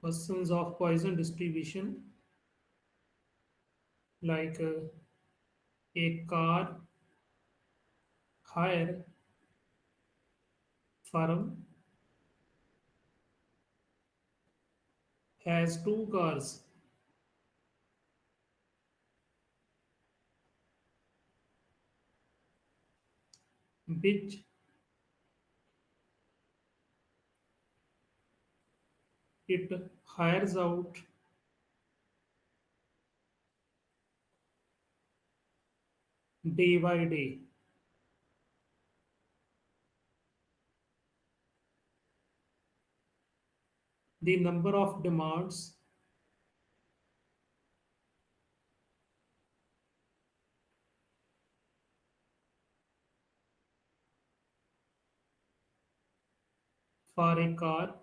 Questions of poison distribution, like a car hire firm has two cars, which it hires out day by day. The number of demands for a car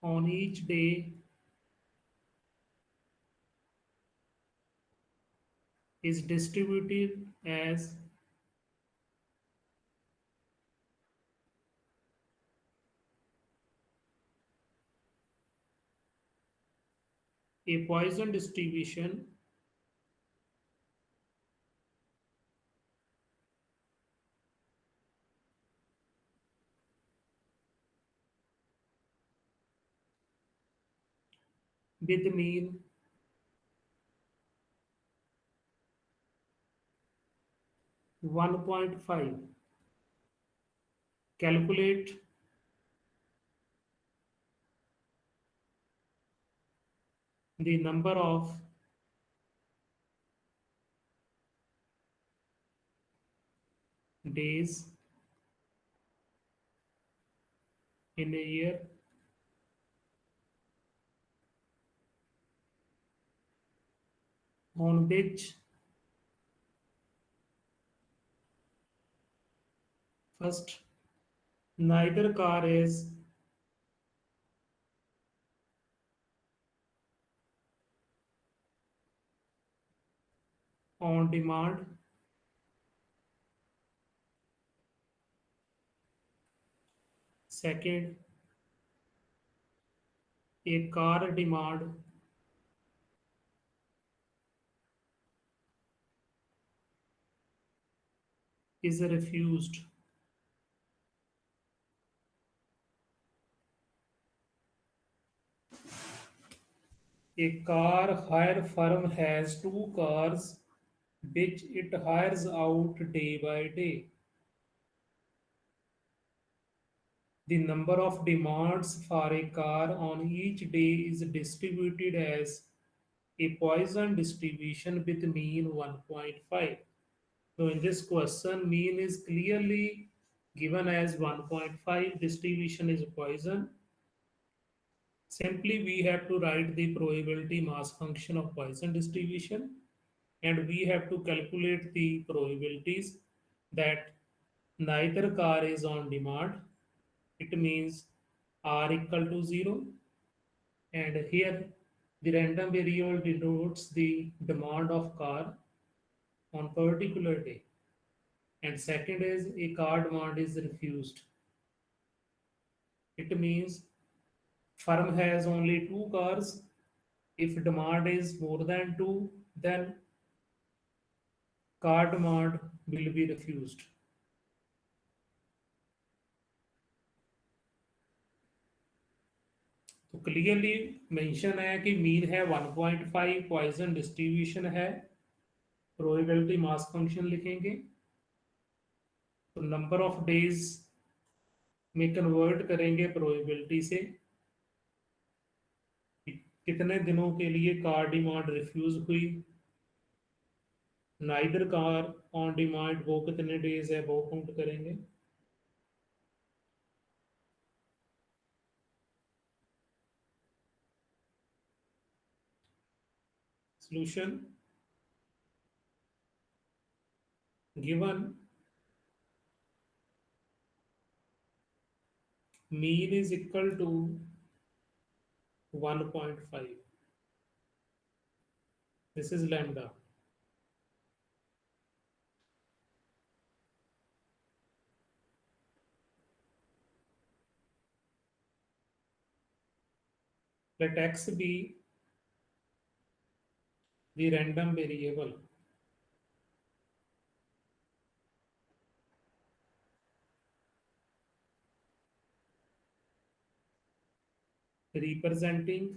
on each day is distributed as a Poisson distribution with mean 1.5. Calculate the number of days in a year on which first neither car is on demand. Second, a car demand is refused. A car hire firm has two cars which it hires out day by day. The number of demands for a car on each day is distributed as a Poisson distribution with mean 1.5. So in this question, mean is clearly given as 1.5, distribution is Poisson. Simply we have to write the probability mass function of Poisson distribution, and we have to calculate the probabilities that neither car is on demand. It means R equal to 0, and here the random variable denotes the demand of car on particular day. And second is a car demand is refused. It means firm has only two cars. If demand is more than two, then car demand will be refused. तो clearly mention है कि mean है 1.5, Poisson distribution है, probability mass function लिखेंगे, तो number of days में convert करेंगे probability से, कितने दिनों के लिए कार डिमांड रिफ्यूज हुई, नाइदर कार ऑन डिमांड वो कितने डेज है वो काउंट करेंगे. Solution given mean is equal to 1.5. This is lambda. Let x be the random variable representing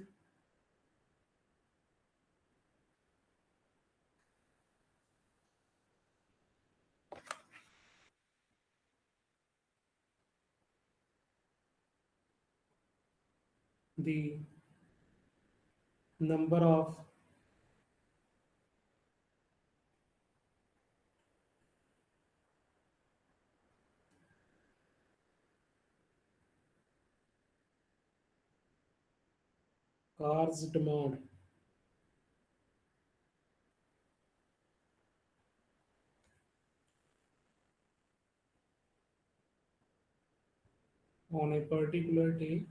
the number of cars demand on a particular day.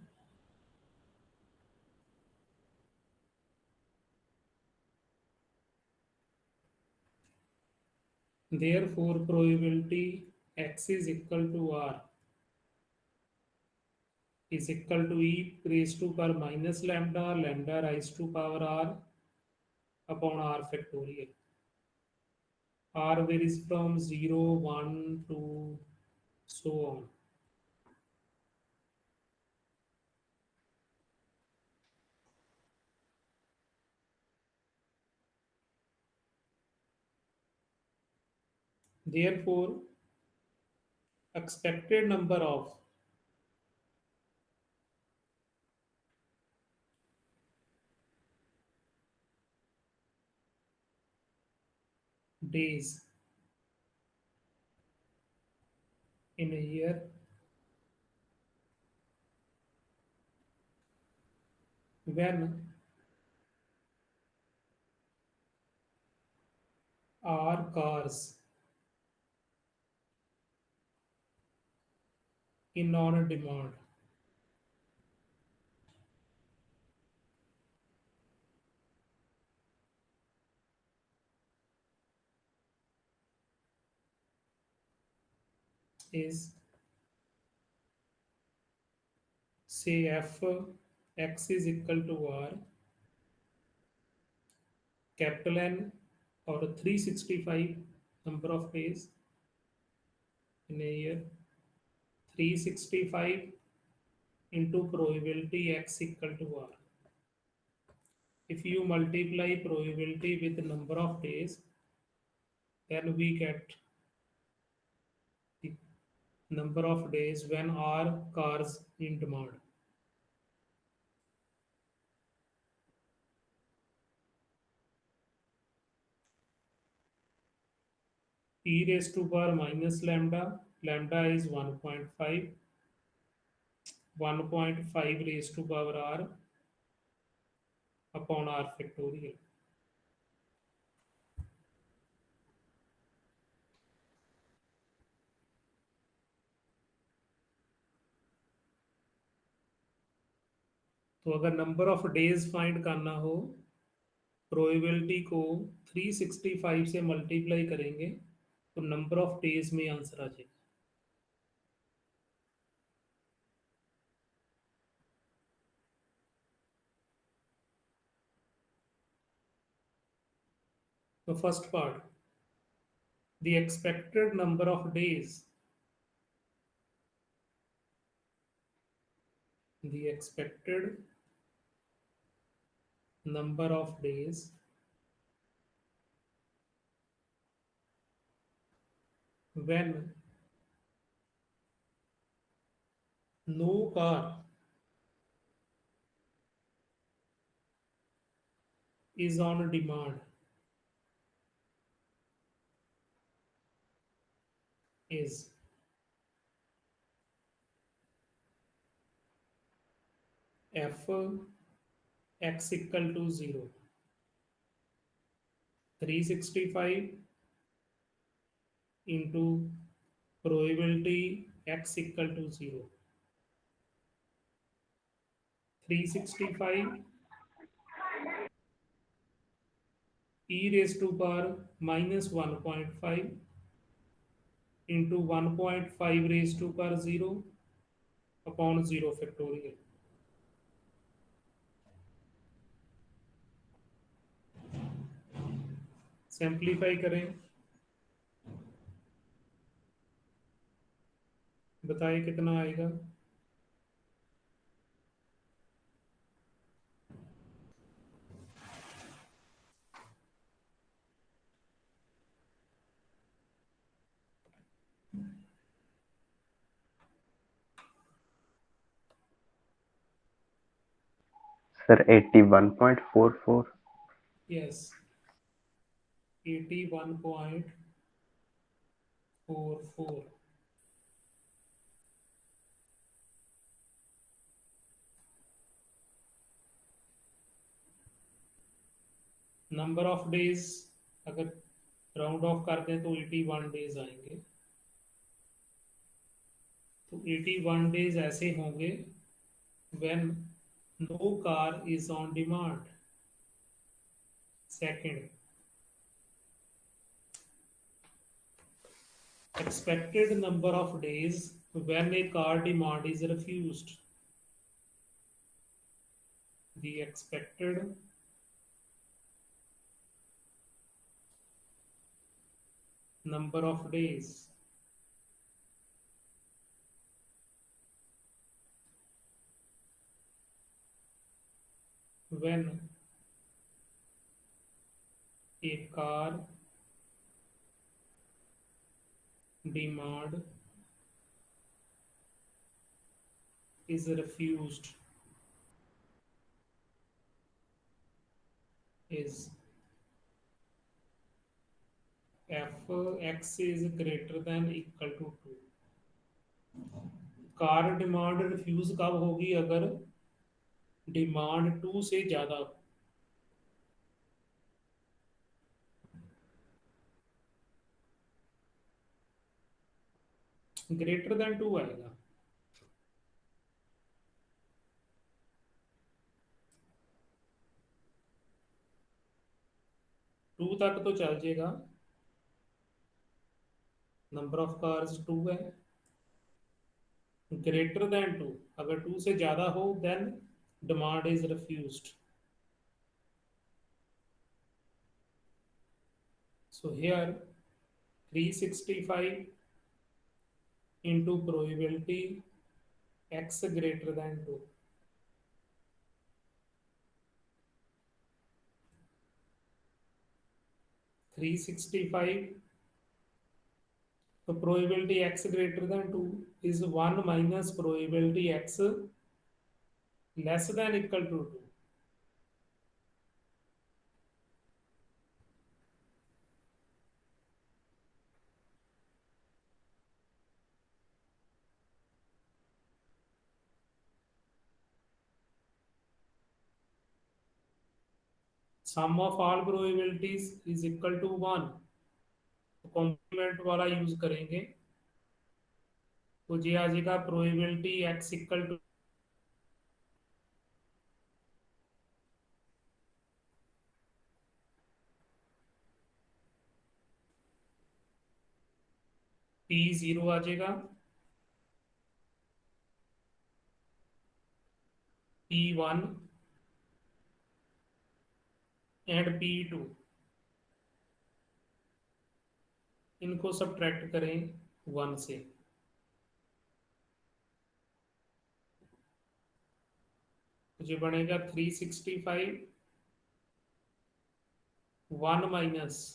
Therefore, probability x is equal to r is equal to e raised to power minus lambda lambda raised to power r upon r factorial. R varies from 0, 1 to so on. Therefore, expected number of days in a year when are cars in on demand is say f x is equal to r capital N or 365 number of days in a year 365 into probability x equal to r. If you multiply probability with the number of days, then we get the number of days when are cars in demand. E raised to power minus lambda, lambda is 1.5, 1.5 raised to power r upon r factorial. तो अगर number of days find करना हो probability को 365 से multiply करेंगे तो number of days में answer आ जाएगा. तो first part the expected number of days, the expected number of days when no car is on demand is f x equal to 0, 365 into probability x equal to 0, 365 e raised to power minus 1.5 into 1.5 raised to power 0 upon 0 factorial. Simplify करें, बताएं कितना आएगा। Sir 81.44। Yes, 81.44। Number of days अगर round of कर दें तो 81 days आएंगे। तो 81 डेज ऐसे होंगे when no car is on demand. Second, expected number of days when a car demand is refused, the expected number of days when a car demand is refused is f x is greater than equal to 2। Car demand refuse कब होगी? अगर demand 2 से ज्यादा हो। Greater than 2 आएगा। To तक तो चल जाएगा, नंबर ऑफ कार्स 2 है। ग्रेटर देन 2, अगर 2 से ज्यादा हो then demand is refused. So here 365 into probability x greater than 2। 365, so probability x greater than 2 is 1 minus probability x less than equal to 2। Sum of all probabilities is equal to 1। तो complement वाला use करेंगे तो ये आ जाएगा probability x equal to P0 आ जाएगा, P1 and P2। इनको सब्ट्रैक्ट करें 1 से, तो ये बनेगा 365 1 minus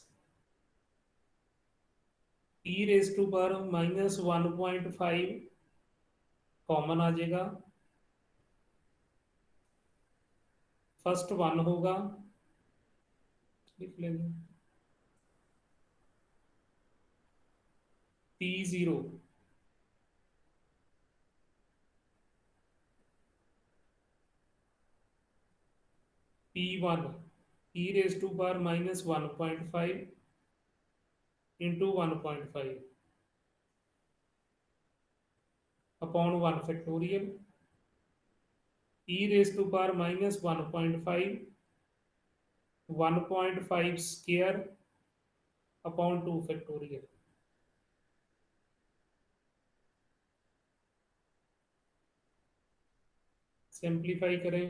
e raise to power minus 1.5 common आ जाएगा। फर्स्ट 1 होगा, लिख लेंगे P0 P1 e raise to power minus 1.5 into 1.5 upon 1 factorial e raise to power minus 1.5 1.5 square upon 2 factorial. Simplify करें,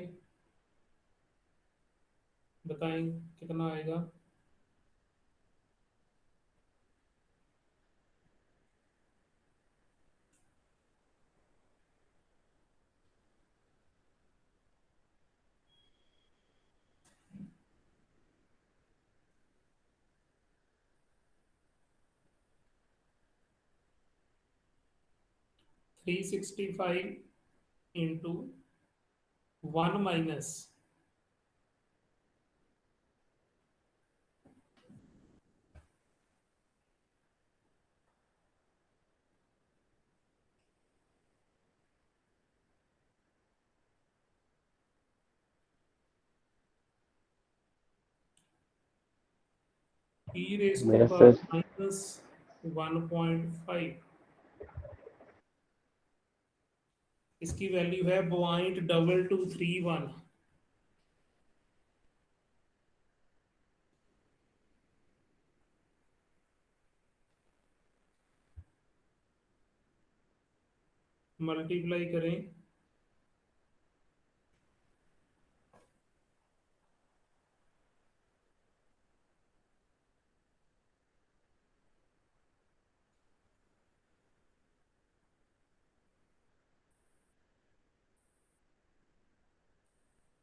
बताएं कितना आएगा। 365 into 1 minus e raised to मेरा power सर minus 1.5, इसकी वैल्यू है 0.2231। मल्टीप्लाई करें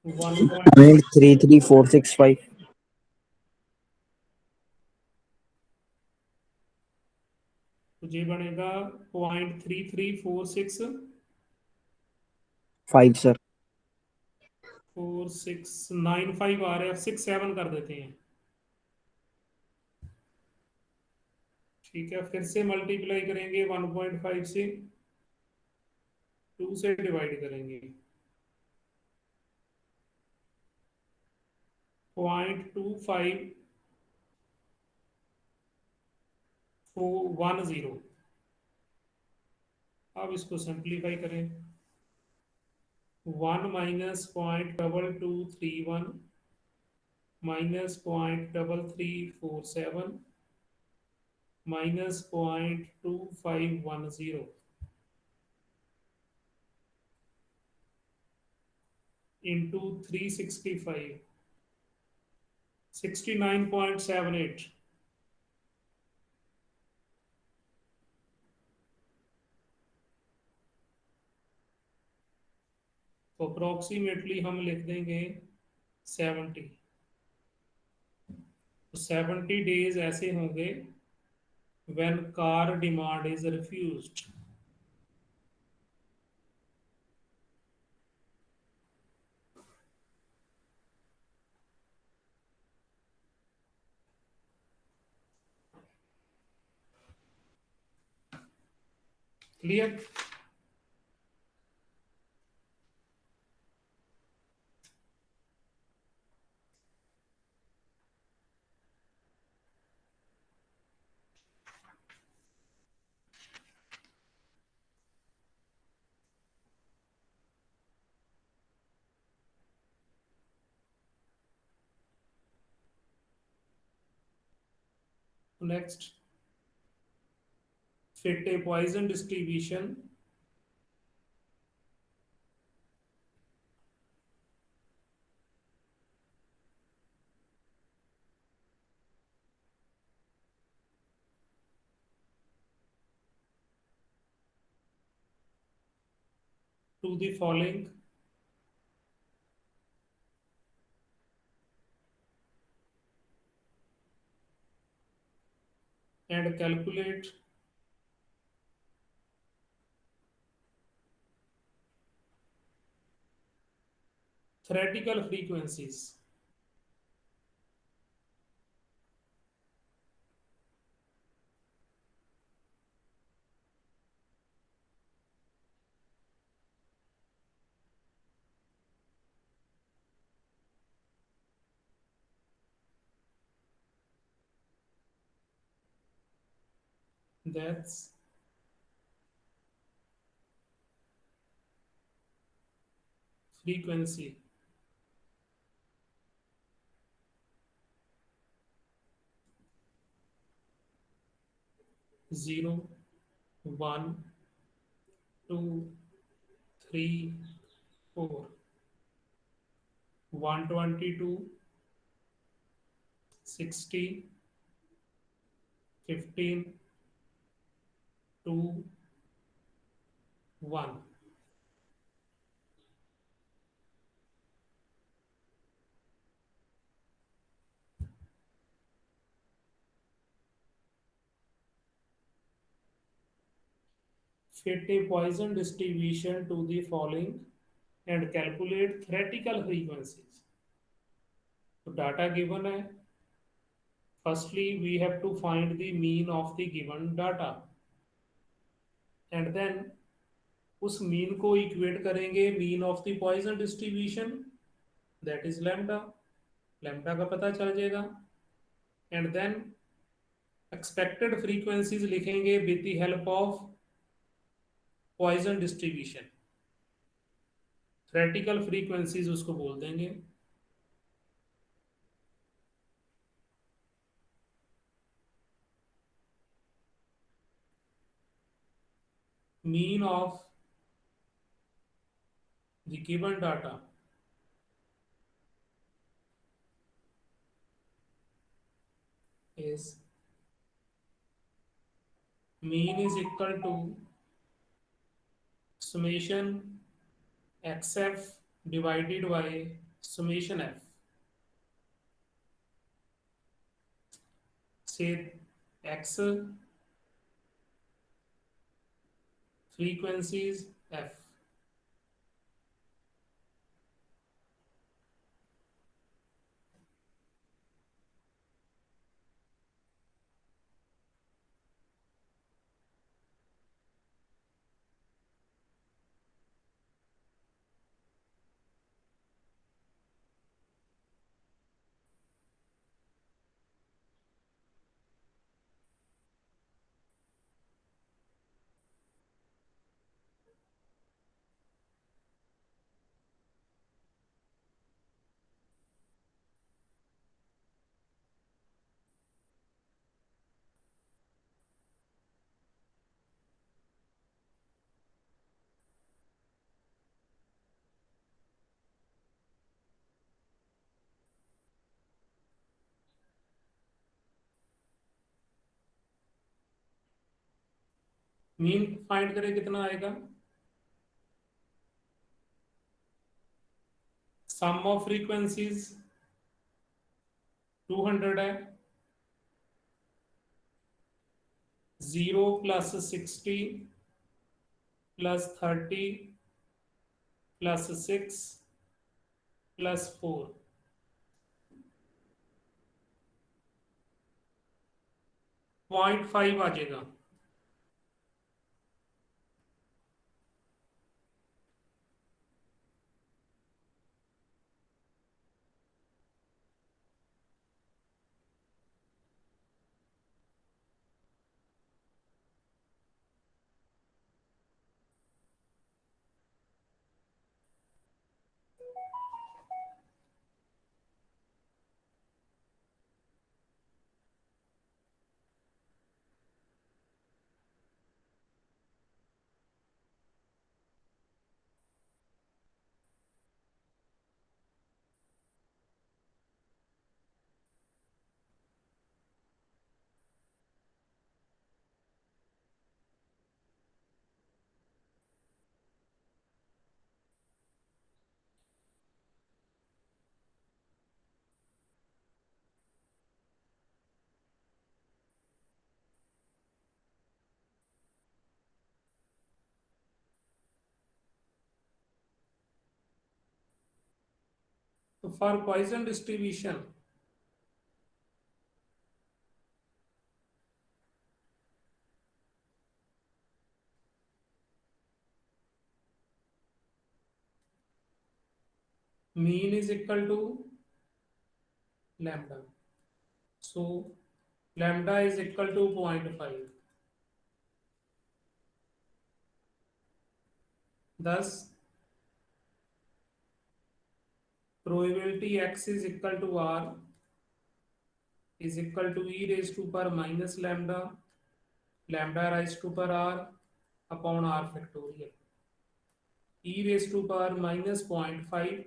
1. 33465। तो ये बनेगा 0.3346 5 सर। 4695 आ रहा है, 67 कर देते हैं। ठीक है, फिर से मल्टीप्लाई करेंगे 1.5 से, 2 से डिवाइड करेंगे, 0.25410। अब इसको सिंप्लीफाई करें, 1 माइनस 0.2231 माइनस 0.3347 माइनस 0.2510 इंटू 365, 69.78। तो अप्रोक्सीमेटली हम लिख देंगे 70। तो 70 डेज ऐसे होंगे when car demand is refused. Clear? Next, fit a Poisson distribution to the following and calculate theoretical frequencies. That's frequency 0, 1, 2, 3, 4, 122, 60, 15, 2, 1। fit a Poisson distribution to the following and calculate theoretical frequencies. तो data given है. Firstly, we have to find the mean of the given data, and then उस mean को equate करेंगे mean of the Poisson distribution, that is lambda. Lambda का पता चल जाएगा. And then expected frequencies लिखेंगे with the help of Poisson distribution. Theoretical frequencies उसको बोल देंगे. Mean of the given data is mean is equal to summation xf divided by summation f. Say x frequencies f. Mean find करें कितना आएगा. सम of frequencies 200 है. 0 plus 60 plus 30 plus 6 plus 4 0.5 आ जाएगा. तो for Poisson distribution mean is equal to lambda. So lambda is equal to 0.5. Thus probability x is equal to r is equal to e raised to power minus lambda, lambda raised to power r upon r factorial. E raised to power minus 0.5,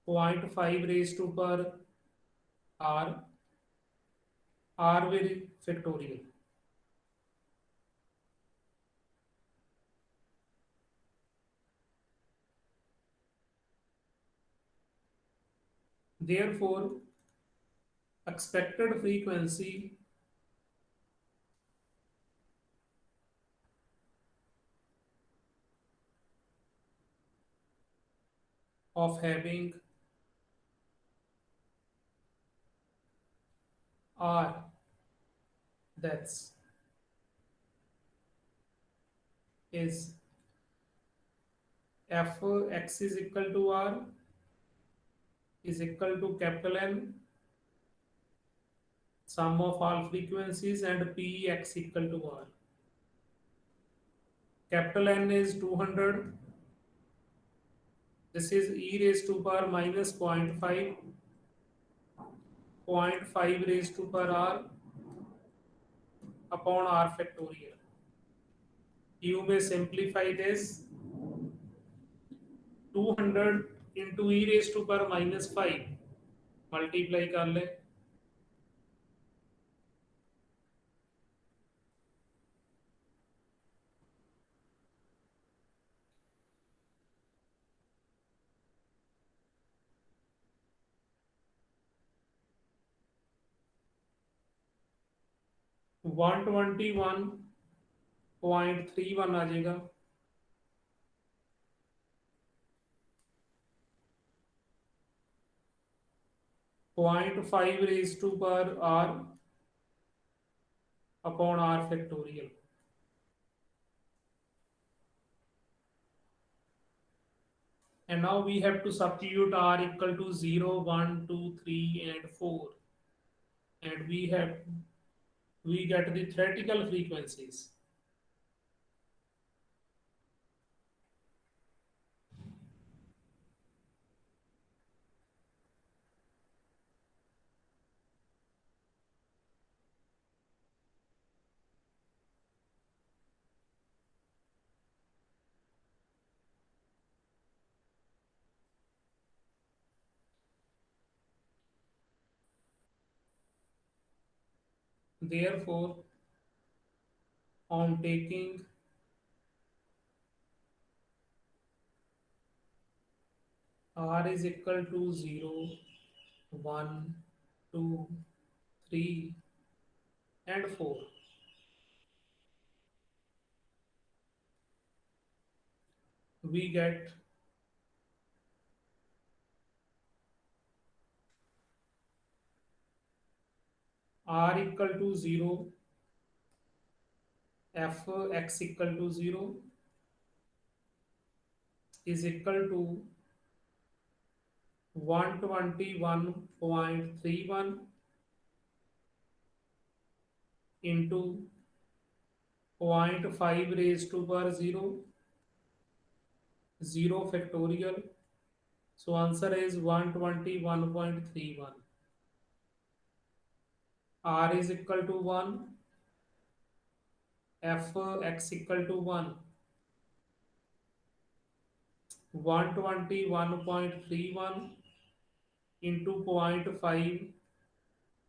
0.5 raised to power r with factorial. Therefore, expected frequency of having R deaths is f x is equal to R is equal to capital N sum of all frequencies and p x equal to R. Capital N is 200. This is e raised to power minus 0.5, 0.5 raised to power R upon R factorial. You may simplify this 200 into e raised to power minus 5 multiply कर ले 121.31 आ जाएगा 0.5 raised to power R upon R factorial. And now we have to substitute R equal to 0, 1, 2, 3 and 4. And we get the theoretical frequencies. Therefore, on taking R is equal to 0, 1, 2, 3 and 4, we get R equal to 0, f x equal to 0 is equal to 121.31 into 0.5 raised to power 0, 0 factorial. So answer is 121.31. R is equal to 1, f x equal to 1, 121.31 into 0.5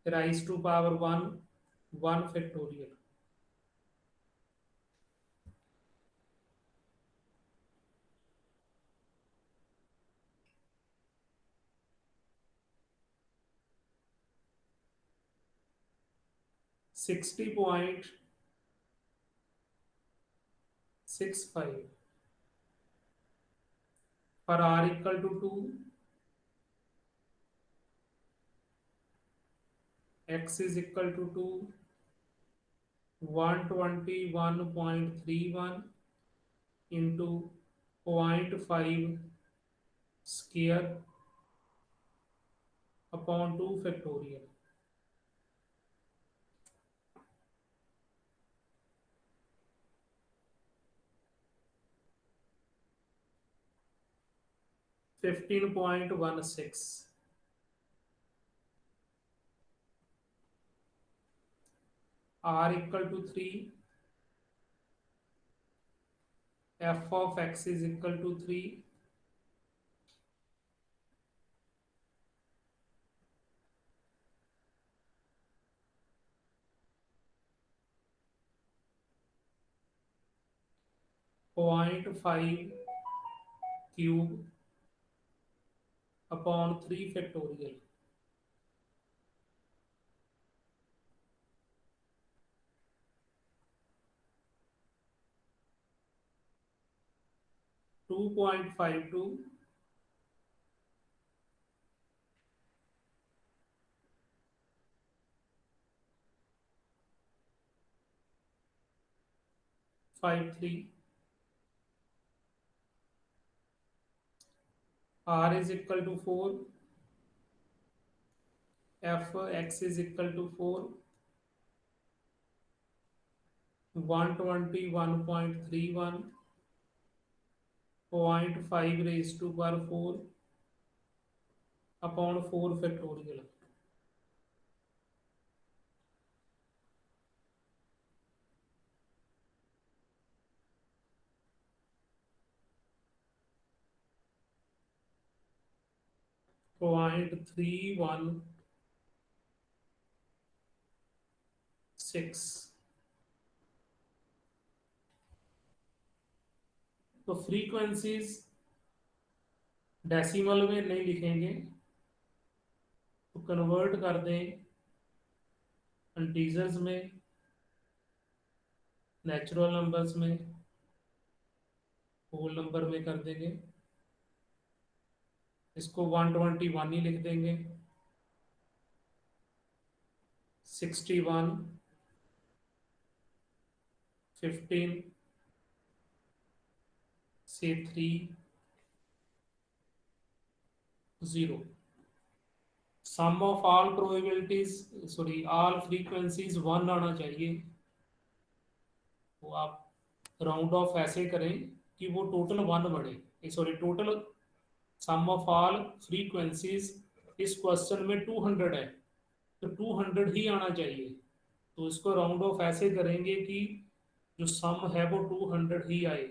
raised to power 1, 1 factorial. $60.65 for R equal to 2, x is equal to 2, 121.31 into 0.5 square upon 2 factorial. $15.16. R equal to 3, f of x is equal to 3, point 5 cube upon 3 factorial. $2.52 0.53. R is equal to 4. Fx is equal to 4. 121.31. 0.5 raised to power 4 upon 4 factorial. Point 316. तो frequencies decimal में नहीं लिखेंगे, तो convert कर दें integers में, natural numbers में, whole number में कर देंगे। इसको 121 ही लिख देंगे। 61, 15 से 3, 0। Sum of all probabilities, sorry all frequencies 1 आना चाहिए। वो आप राउंड ऑफ ऐसे करें कि वो टोटल 1 बढ़े, sorry total sum of all frequencies इस क्वेश्चन में 200 है, तो 200 ही आना चाहिए। तो इसको राउंड ऑफ ऐसे करेंगे कि जो सम है वो 200 ही आए।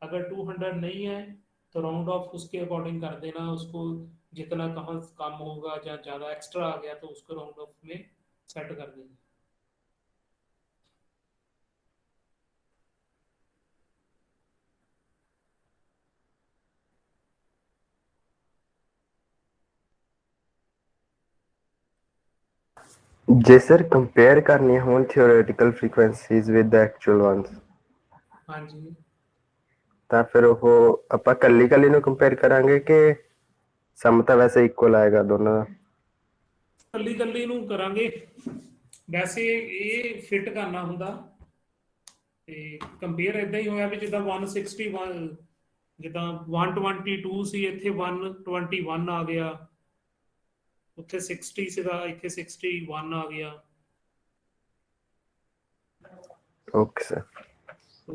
अगर 200 नहीं है तो राउंड ऑफ उसके अकॉर्डिंग कर देना, उसको जितना कहाँ कम होगा या ज़्यादा एक्स्ट्रा आ गया तो उसको राउंड ऑफ में सेट कर देना। ਜੇ ਸਰ ਕੰਪੇਅਰ ਕਰਨੀ ਹੋਣ theoretical frequencies with the actual ones, हाँ जी, ਤਾਂ ਫਿਰ ਉਹ ਆਪਾਂ ਕੱਲੀ ਕੱਲੀ ਨੂੰ ਕੰਪੇਅਰ ਕਰਾਂਗੇ ਕਿ ਸਮ ਤਾਂ ਵੈਸੇ ਇਕੁਅਲ ਆਏਗਾ ਦੋਨਾਂ ਦਾ। ਕੱਲੀ ਕੱਲੀ ਨੂੰ ਕਰਾਂਗੇ। ਵੈਸੇ ਇਹ ਫਿੱਟ ਕਰਨਾ ਹੁੰਦਾ ਤੇ ਕੰਪੇਅਰ ਇਦਾਂ ਹੀ ਹੋਇਆ ਵੀ ਜਿੱਦਾਂ 161, ਜਿੱਦਾਂ 122 ਸੀ, ਇੱਥੇ 121 ਆ ਗਿਆ, ਉੱਥੇ 60 ਸੀਗਾ, ਇੱਥੇ 61 ਆ ਗਿਆ। Okay sir. तो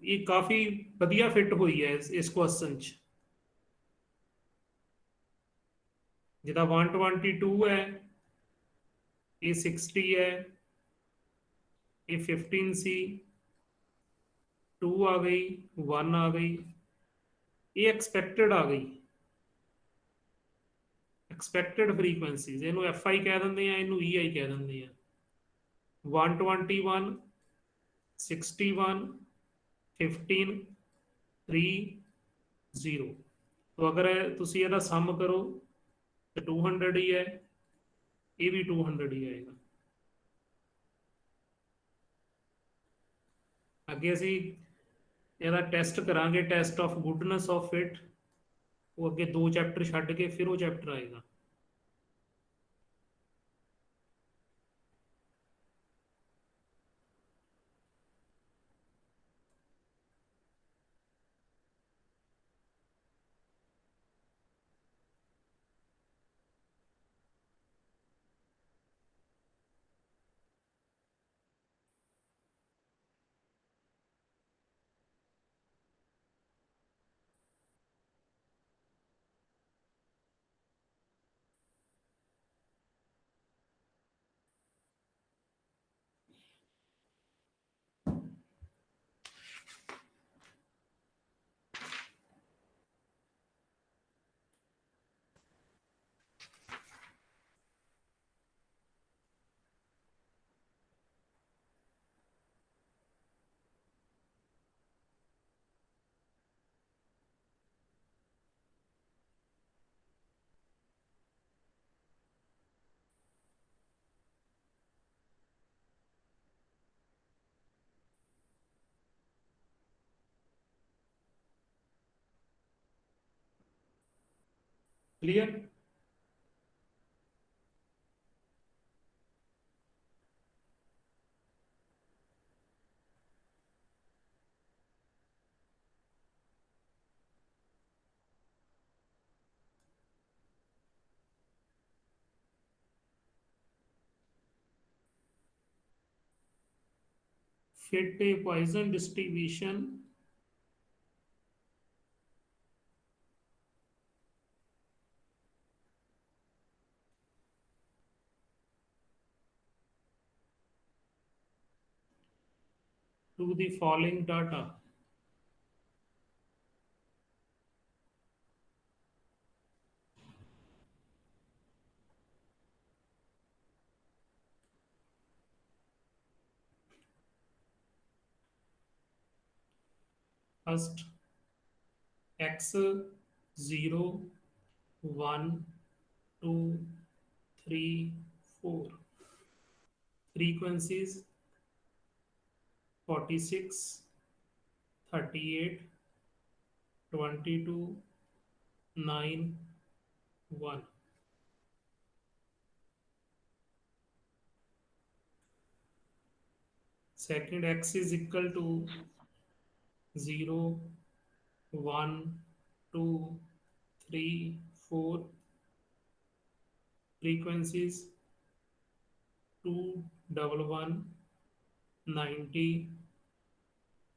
ये काफी बढ़िया फिट हुई है इस क्वेश्चन च। जिदा 122 है, ये 60 है, ये 15 सी, 2 आ गई, 1 आ गई, ये एक्सपेक्टेड आ गई। एक्सपेक्टेड फ्रीक्वेंसीज इनू FI कह देंगे हैं, इनू EI कह देंगे हैं। 121, 61, 15, 3, 0। तो अगर तुसी ਇਹਦਾ सम करो तो 200 ही है, ये भी 200 ही आएगा। ਅੱਗੇ ਅਸੀਂ ਇਹਦਾ ਟੈਸਟ ਕਰਾਂਗੇ, test of goodness of fit. ਉਹ ਅੱਗੇ 2 ਚੈਪਟਰ ਛੱਡ ਕੇ ਫਿਰ ਉਹ ਚੈਪਟਰ ਆਏਗਾ। Clear? fit a Poisson distribution to the following data. First, x 0, 1, 2, 3, 4. Frequencies 46, 38, 22, 9, 1. Second, x is equal to 0, 1, 2, 3, 4. Frequencies 2, 11, 90,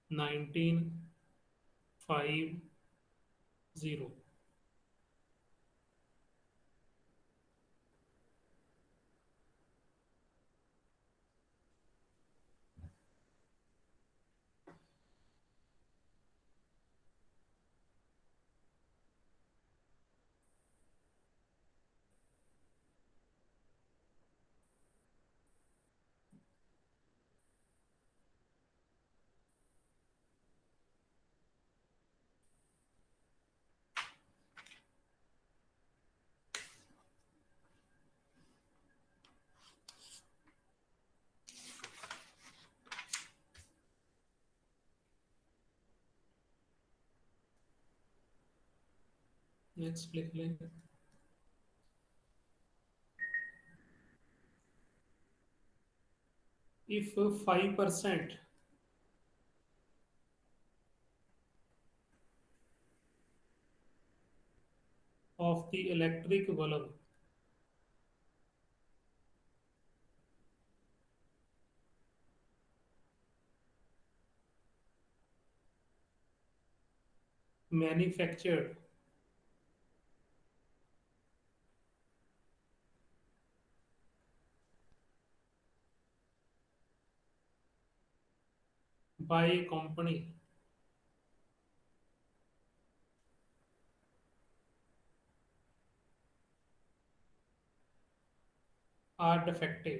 19, 5, 0. Next, click link. If 5% of the electric bulb manufactured by a company are defective,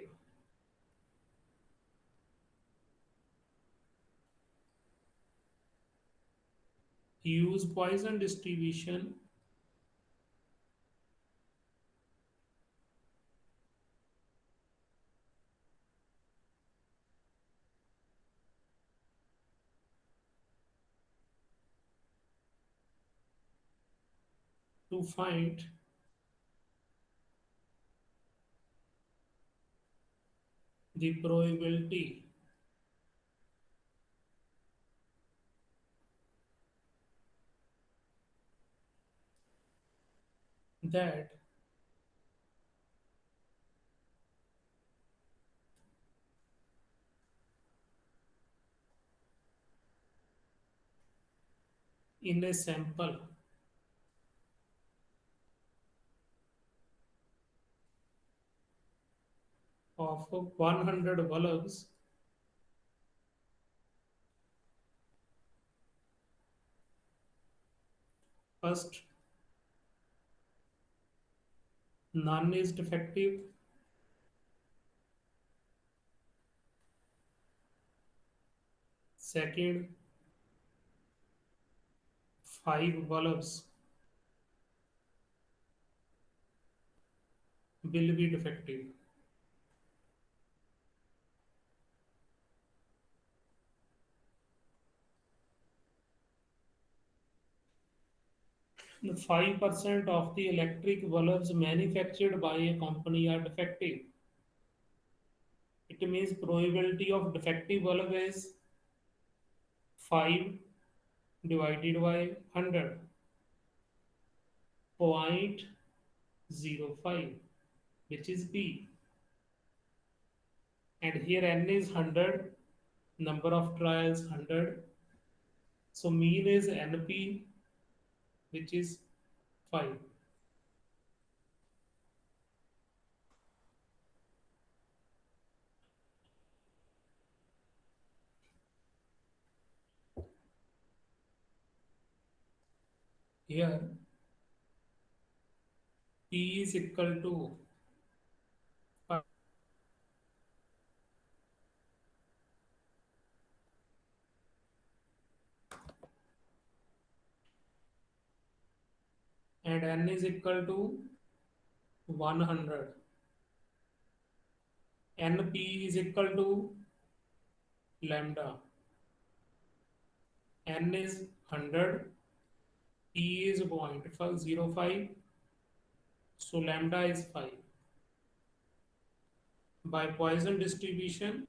use Poisson distribution to find the probability that in a sample of 100 bulbs, first, none is defective. Second, 5 bulbs will be defective. The 5% of the electric bulbs manufactured by a company are defective. It means probability of defective bulb is 5 divided by 100, 0.05, which is B. And here N is 100 number of trials 100. So mean is NP, which is 5. Here P is equal to 5 and N is equal to 100. NP is equal to lambda. N is 100, P is 0.05, so lambda is 5. By Poisson distribution,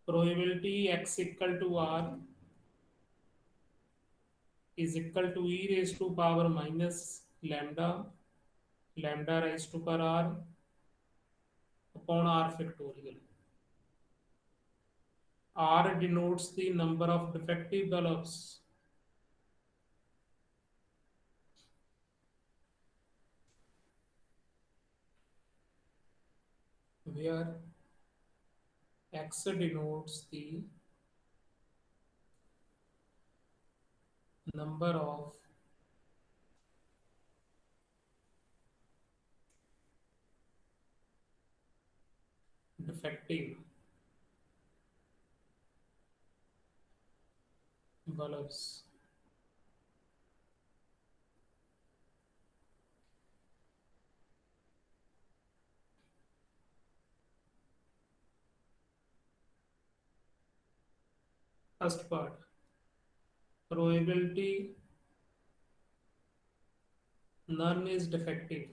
probability x equal to r is equal to e raised to power minus lambda, lambda raised to power r upon r factorial. R denotes the number of defective bulbs. Where x denotes the number of defective bulbs. First part, probability none is defective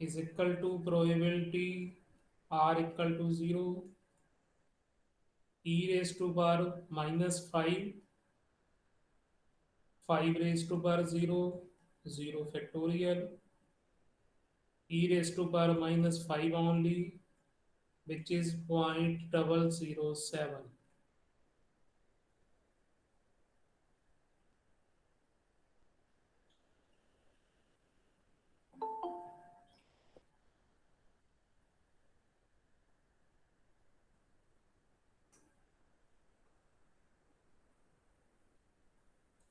is equal to probability r equal to 0, e raised to power minus 5, 5 raised to power 0, 0 factorial, e raised to power minus 5 only, which is 0.007.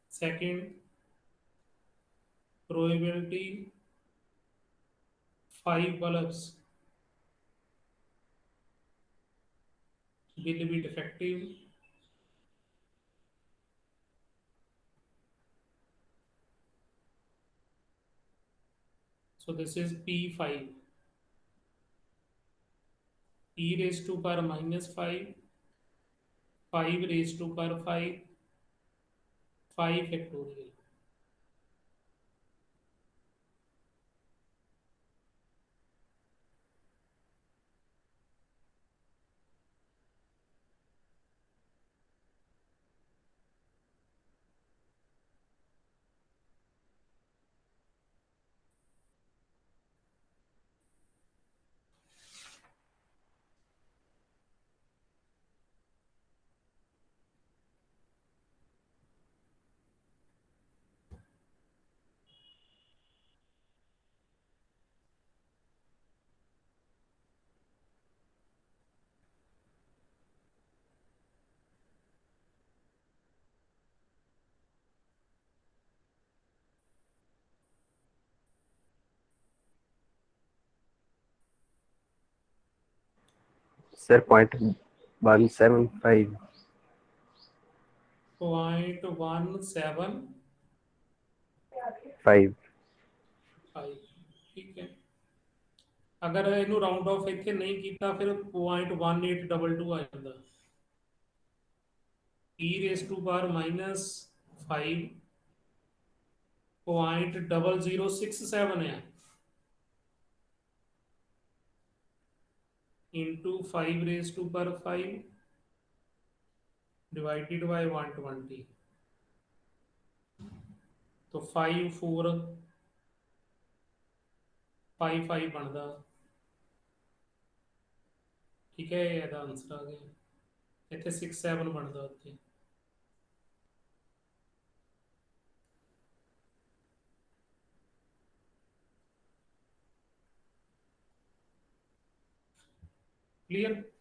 Second, probability 5 bulbs will be defective. So this is P5. E raised to power minus 5, 5 raised to power 5, 5 factorial. Sir, 0.175. 0.175, 5. ठीक है। अगर ਇਹਨੂੰ round of ਇੱਥੇ ਨਹੀਂ ਕੀਤਾ ਫਿਰ 0.1822 ਆ ਜਾਂਦਾ। e raised to power minus 5 0.0067 है into 5 raised to power 5 divided by 120, तो 5 4 5 5 बनता। ठीक है, ਇਹਦਾ आंसर आ गया। ਇੱਥੇ 6 7 ਬਣਦਾ ਉੱਥੇ। क्लियर।